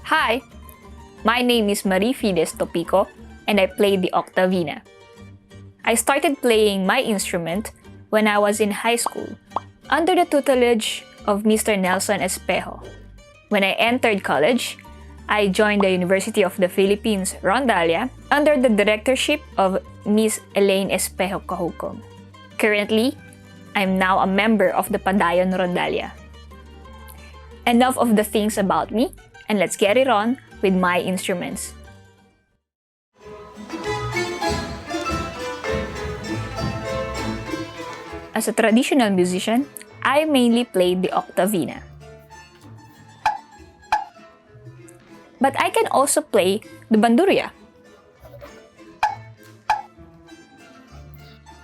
Hi, my name is Fides Topico and I play the Octavina. I started playing my instrument when I was in high school, under the tutelage of Mr. Nelson Espejo. When I entered college, I joined the University of the Philippines, Rondalia, under the directorship of Miss Elaine Espejo Cahucom. Currently, I'm now a member of the Padayon Rondalia. Enough of the things about me, and let's get it on with my instruments. As a traditional musician, I mainly played the Octavina. But I can also play the Bandurria,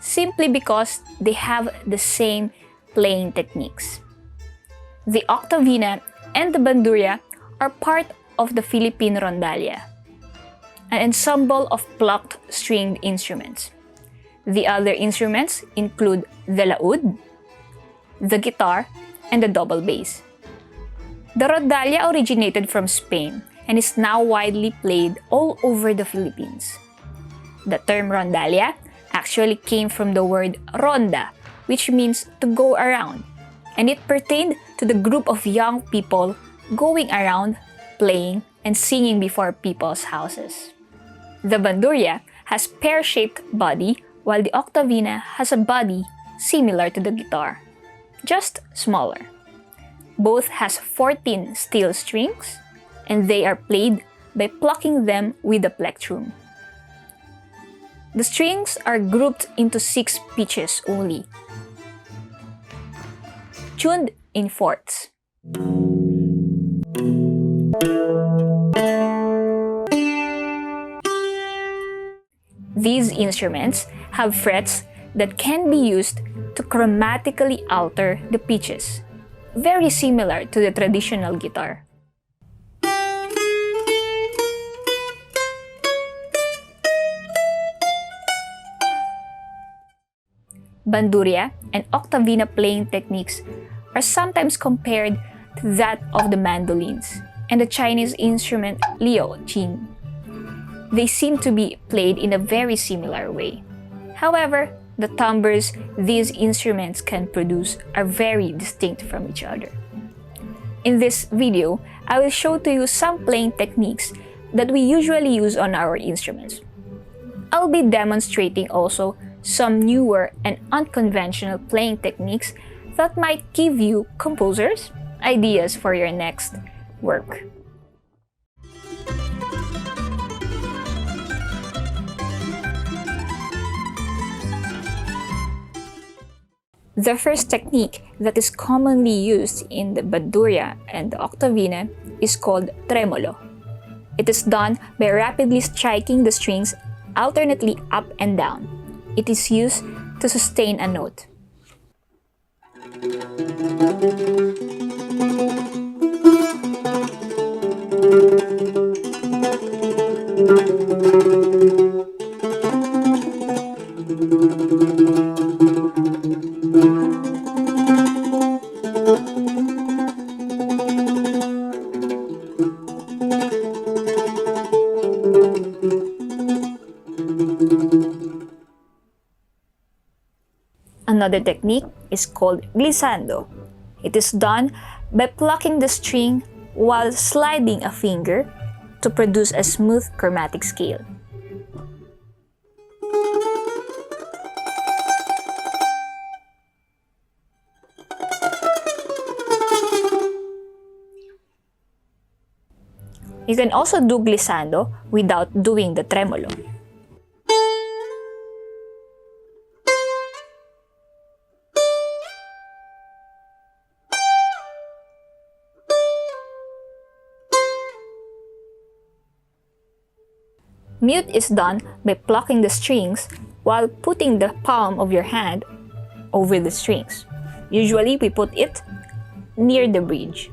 simply because they have the same playing techniques. The Octavina and the Bandurria are part of the Philippine Rondalia, an ensemble of plucked stringed instruments. The other instruments include the laúd, the guitar, and the double bass. The Rondalia originated from Spain and is now widely played all over the Philippines. The term Rondalia actually came from the word ronda, which means to go around, and it pertained to the group of young people going around, playing, and singing before people's houses. The Bandurria has pear-shaped body, while the Octavina has a body similar to the guitar, just smaller. Both has 14 steel strings, and they are played by plucking them with a plectrum. The strings are grouped into 6 pitches only, tuned in fourths. These instruments have frets that can be used to chromatically alter the pitches, very similar to the traditional guitar. Bandurria and Octavina playing techniques are sometimes compared to that of the mandolins and the Chinese instrument liu jing. They seem to be played in a very similar way. However, the timbres these instruments can produce are very distinct from each other. In this video, I will show to you some playing techniques that we usually use on our instruments. I'll be demonstrating also some newer and unconventional playing techniques that might give you composers ideas for your next work. The first technique that is commonly used in the Bandurria and the Octavina is called tremolo. It is done by rapidly striking the strings alternately up and down. It is used to sustain a note. Another technique is called glissando. It is done by plucking the string while sliding a finger to produce a smooth chromatic scale. You can also do glissando without doing the tremolo. Mute is done by plucking the strings while putting the palm of your hand over the strings. Usually, we put it near the bridge.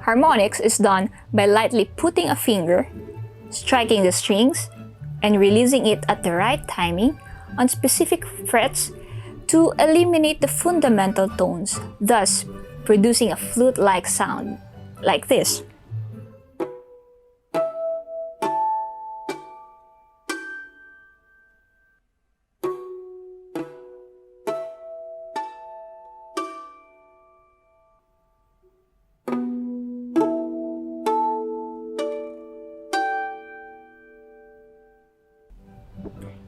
Harmonics is done by lightly putting a finger, striking the strings, and releasing it at the right timing on specific frets to eliminate the fundamental tones, thus producing a flute-like sound, like this.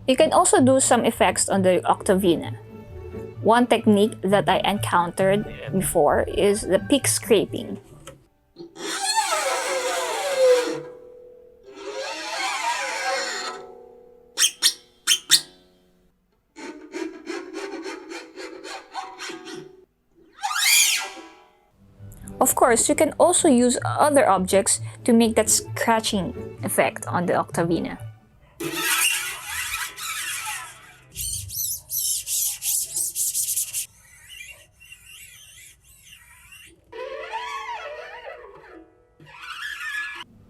You can also do some effects on the Octavina. One technique that I encountered before is the peak scraping. Of course, you can also use other objects to make that scratching effect on the Octavina.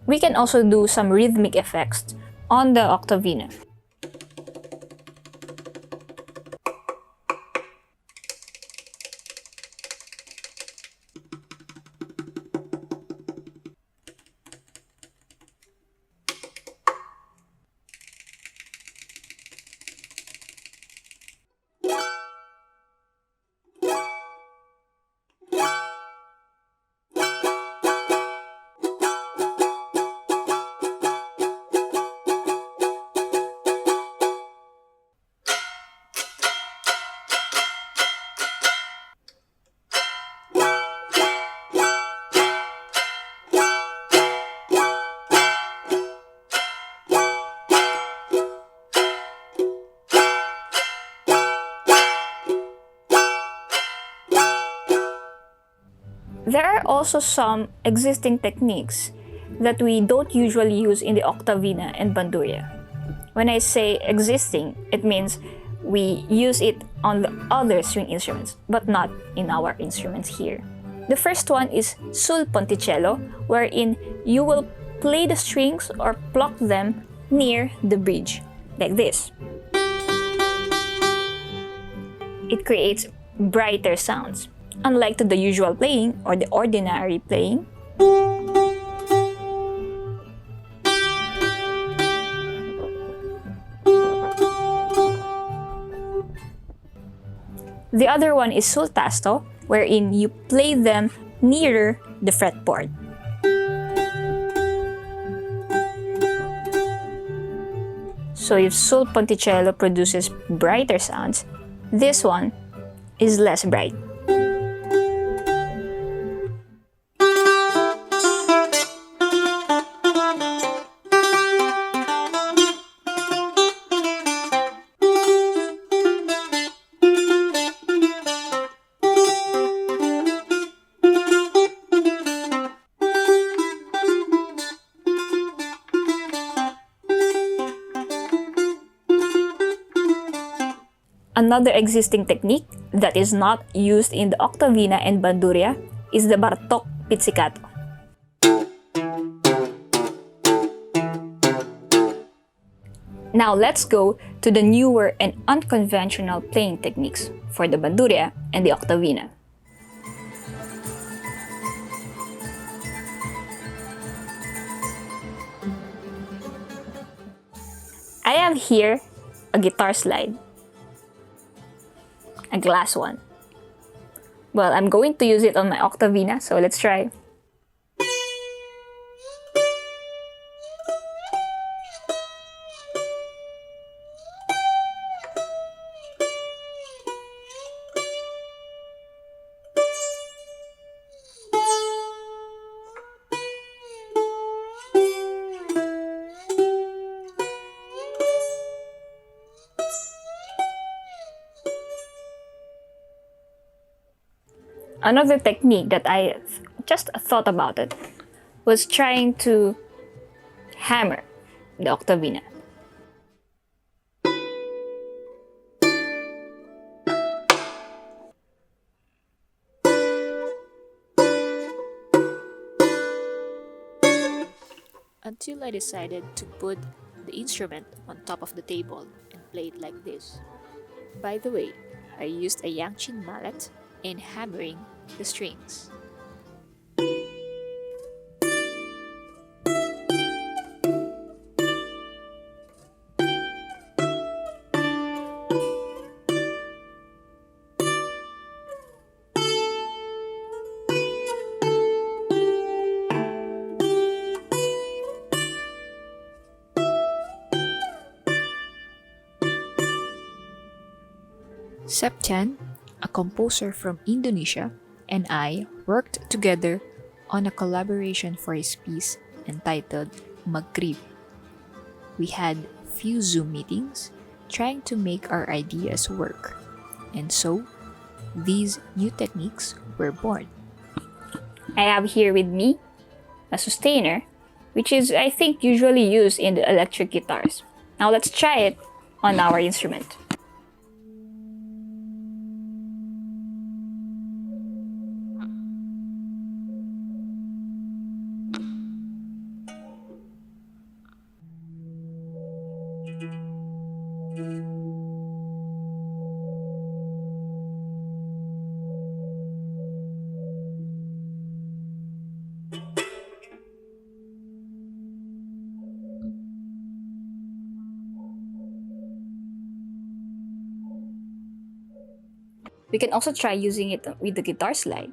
We can also do some rhythmic effects on the Octavina. There are also some existing techniques that we don't usually use in the Octavina and Bandurria. When I say existing, it means we use it on the other string instruments, but not in our instruments here. The first one is sul ponticello, wherein you will play the strings or pluck them near the bridge, like this. It creates brighter sounds, unlike to the usual playing or the ordinary playing. The other one is sul tasto, wherein you play them nearer the fretboard. So if sul ponticello produces brighter sounds, this one is less bright. Another existing technique that is not used in the Octavina and Bandurria is the Bartok pizzicato. Now let's go to the newer and unconventional playing techniques for the Bandurria and the Octavina. I have here a guitar slide. A glass one. Well, I'm going to use it on my Octavina, so let's try. Another technique that I just thought about it was trying to hammer the Octavina. until I decided to put the instrument on top of the table and play it like this. By the way, I used a Yangqin mallet in hammering the strings. Septian, a composer from Indonesia, and I worked together on a collaboration for his piece entitled Maghrib. We had few Zoom meetings trying to make our ideas work, and so these new techniques were born. I have here with me a sustainer, which is, I think, usually used in the electric guitars. Now let's try it on our instrument. We can also try using it with the guitar slide.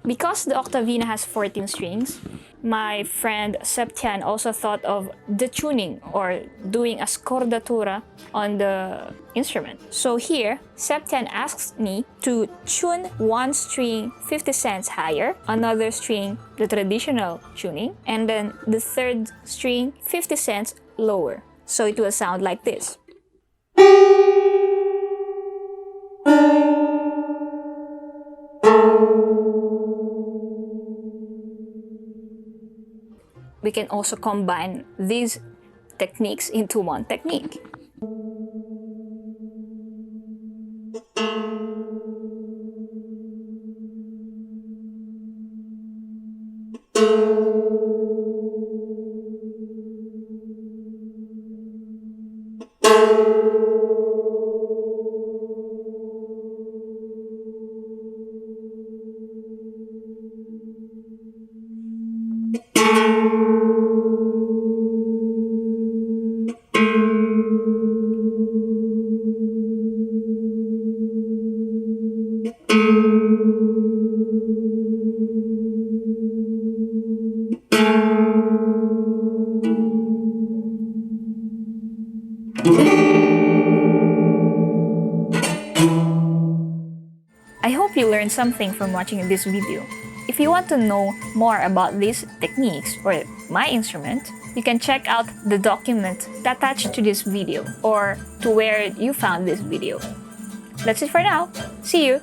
Because the Octavina has 14 strings, my friend Septian also thought of detuning or doing a scordatura on the instrument. So here, Septian asks me to tune one string 50 cents higher, another string the traditional tuning, and then the third string 50 cents lower. So it will sound like this. We can also combine these techniques into one technique. I hope you learned something from watching this video. If you want to know more about these techniques or my instrument, you can check out the document attached to this video or to where you found this video. That's it for now. See you!